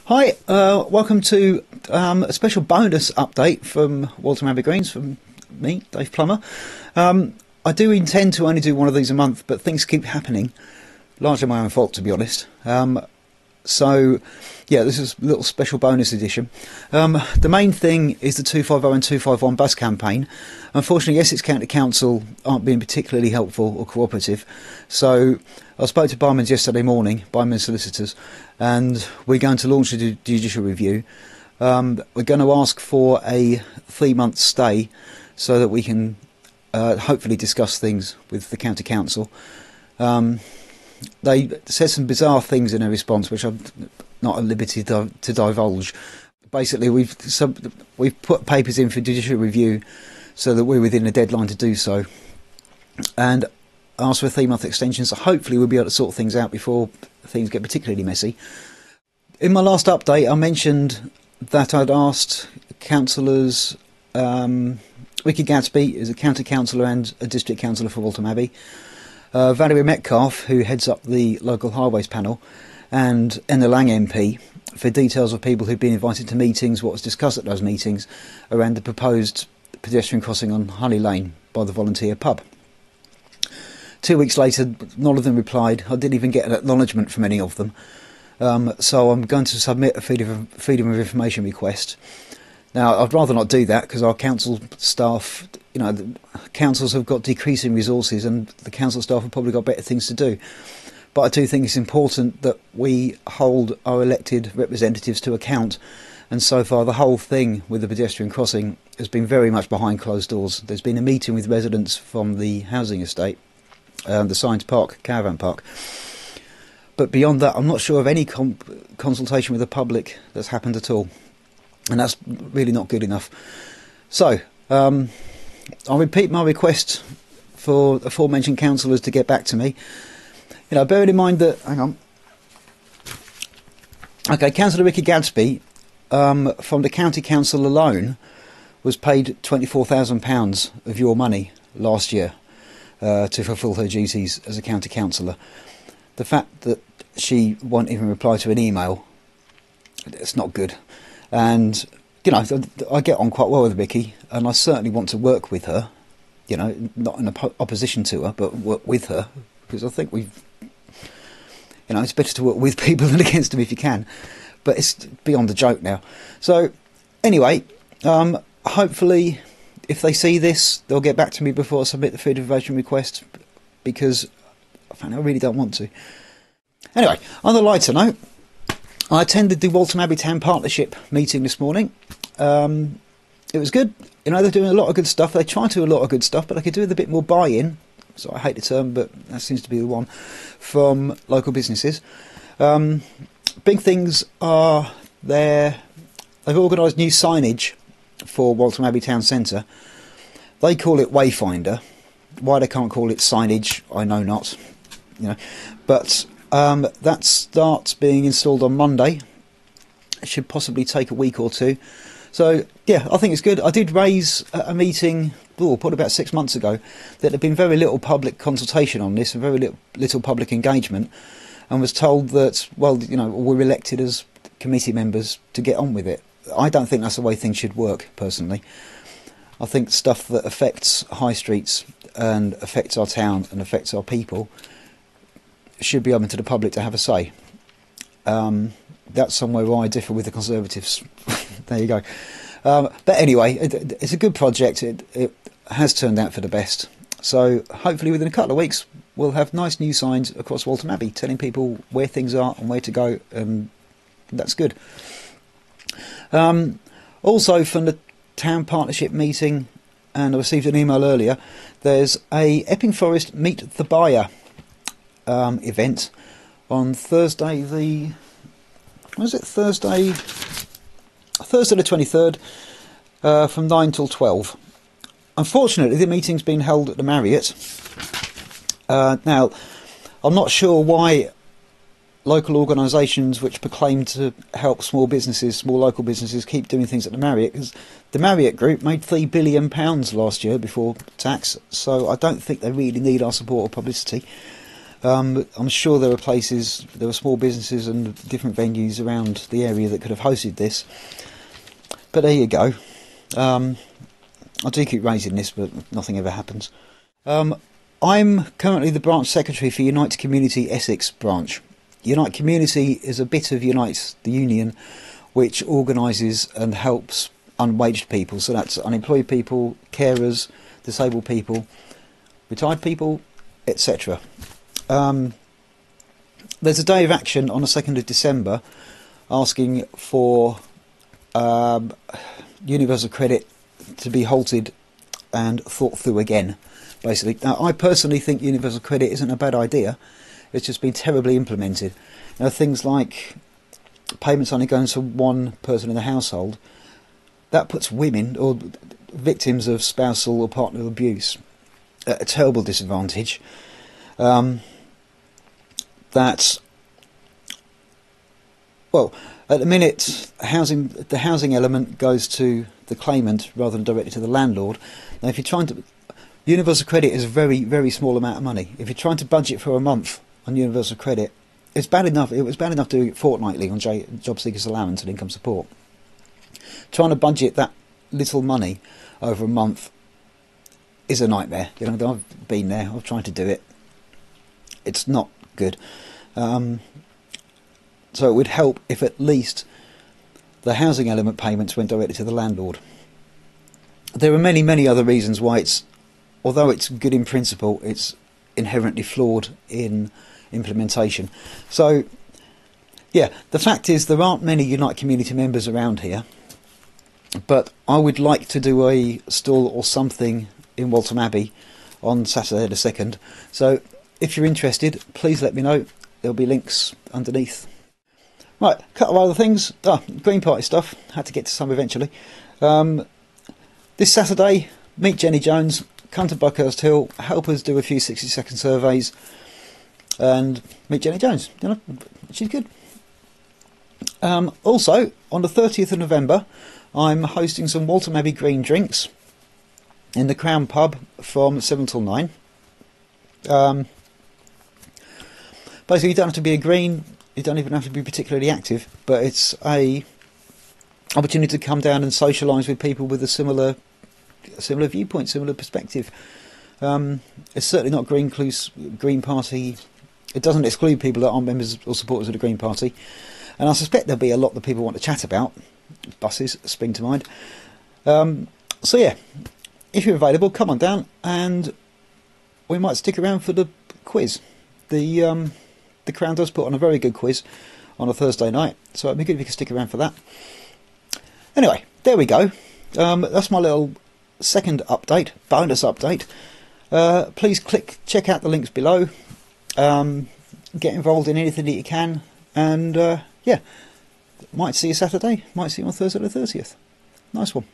Hi, welcome to a special bonus update from Waltham Abbey Greens from me, Dave Plummer. I do intend to only do one of these a month, but things keep happening, largely my own fault to be honest. So yeah, this is a little special bonus edition. The main thing is the 250 and 251 bus campaign. Unfortunately, Essex County Council aren't being particularly helpful or cooperative, so I spoke to Barman's yesterday morning, Barman's solicitors, and we're going to launch a judicial review. We're going to ask for a 3-month stay so that we can hopefully discuss things with the county council. They said some bizarre things in their response, which I'm not at liberty to divulge. Basically, we've put papers in for judicial review so that we're within a deadline to do so, and asked for a 3-month extension, so hopefully we'll be able to sort things out before things get particularly messy. In my last update, I mentioned that I'd asked councillors, Ricky Gadsby is a county councillor and a district councillor for Waltham Abbey, Valerie Metcalfe, who heads up the local highways panel, and Enna Lang MP, for details of people who'd been invited to meetings, what was discussed at those meetings around the proposed pedestrian crossing on Honey Lane by the volunteer pub. 2 weeks later, none of them replied. I didn't even get an acknowledgement from any of them. So I'm going to submit a freedom of information request. Now, I'd rather not do that because our council staff, you know, the councils have got decreasing resources and the council staff have probably got better things to do. But I do think it's important that we hold our elected representatives to account. And so far, the whole thing with the pedestrian crossing has been very much behind closed doors. There's been a meeting with residents from the housing estate, the Science Park, Caravan Park. But beyond that, I'm not sure of any consultation with the public that's happened at all. And that's really not good enough. So, I'll repeat my request for aforementioned councillors to get back to me. You know, bearing in mind that, hang on. Okay, Councillor Ricky Gadsby, from the county council alone, was paid £24,000 of your money last year to fulfil her duties as a county councillor. The fact that she won't even reply to an email, it's not good. And, you know, I get on quite well with Vicky, and I certainly want to work with her, you know, not in opposition to her, but work with her, because I think you know, it's better to work with people than against them if you can. But it's beyond the joke now. So, anyway, hopefully, if they see this, they'll get back to me before I submit the freedom of information request, because I really don't want to. Anyway, on the lighter note, I attended the Waltham Abbey Town Partnership meeting this morning. It was good. You know, they're doing a lot of good stuff. They try to do a lot of good stuff, but they could do with a bit more buy-in. So I hate the term, but that seems to be the one, from local businesses. Big things are they've organised new signage for Waltham Abbey Town Centre. They call it Wayfinder. Why they can't call it signage, I know not. You know, but that starts being installed on Monday. It should possibly take a week or two. So yeah, I think it's good. I did raise at a meeting, probably about 6 months ago, that there had been very little public consultation on this and very little public engagement, and was told that, well, you know, we're elected as committee members to get on with it. I don't think that's the way things should work, personally. I think stuff that affects high streets and affects our town and affects our people should be open to the public to have a say. That's somewhere where I differ with the Conservatives. There you go. But anyway, it's a good project. It has turned out for the best. So hopefully within a couple of weeks we'll have nice new signs across Waltham Abbey telling people where things are and where to go, and that's good. Also, from the Town Partnership meeting, and I received an email earlier, there's a Epping Forest Meet the Buyer event on Thursday the... Thursday the 23rd, from 9 till 12. Unfortunately, the meeting's been held at the Marriott. Now, I'm not sure why local organisations which proclaim to help small local businesses, keep doing things at the Marriott, because the Marriott Group made £3 billion last year before tax, so I don't think they really need our support or publicity. I'm sure there were small businesses and different venues around the area that could have hosted this. But there you go. I do keep raising this, but nothing ever happens. I'm currently the branch secretary for Unite Community Essex branch. Unite Community is a bit of Unite the Union, which organises and helps unwaged people. So that's unemployed people, carers, disabled people, retired people, etc. There's a day of action on the 2nd of December asking for universal credit to be halted and thought through again, basically. Now, I personally think universal credit isn't a bad idea. It's just been terribly implemented. Now, things like payments only going to one person in the household, that puts women or victims of spousal or partner abuse at a terrible disadvantage. Well, at the minute, the housing element goes to the claimant rather than directly to the landlord. Now, if you're trying to, universal credit is a very, very small amount of money. If you're trying to budget for a month on universal credit, it's bad enough. It was bad enough doing it fortnightly on job seekers allowance and income support. Trying to budget that little money over a month is a nightmare. You know, I've been there. I've tried to do it. It's not good. So it would help if at least the housing element payments went directly to the landlord. There are many, many other reasons why although it's good in principle, it's inherently flawed in implementation. So, yeah, the fact is there aren't many Unite Community members around here, but I would like to do a stall or something in Waltham Abbey on Saturday the 2nd. So, if you're interested, please let me know. There'll be links underneath. Right, a couple of other things. Green Party stuff. Had to get to some eventually. This Saturday, meet Jenny Jones, come to Buckhurst Hill, help us do a few 60-second surveys, and meet Jenny Jones. You know, she's good. Also, on the 30th of November, I'm hosting some Waltham Abbey Green drinks in the Crown Pub from 7 till 9. Basically, you don't have to be a Green. You don't even have to be particularly active, but it's a opportunity to come down and socialise with people with a similar viewpoint, similar perspective. It's certainly not Green Party. It doesn't exclude people that aren't members or supporters of the Green Party, and I suspect there'll be a lot that people want to chat about. Buses spring to mind. So yeah, if you're available, come on down, and we might stick around for the quiz. The Crown does put on a very good quiz on a Thursday night, so it'd be good if you could stick around for that. Anyway, there we go. That's my little second update, bonus update. Please check out the links below. Get involved in anything that you can, and yeah, might see you Saturday, might see you on Thursday the 30th. Nice one.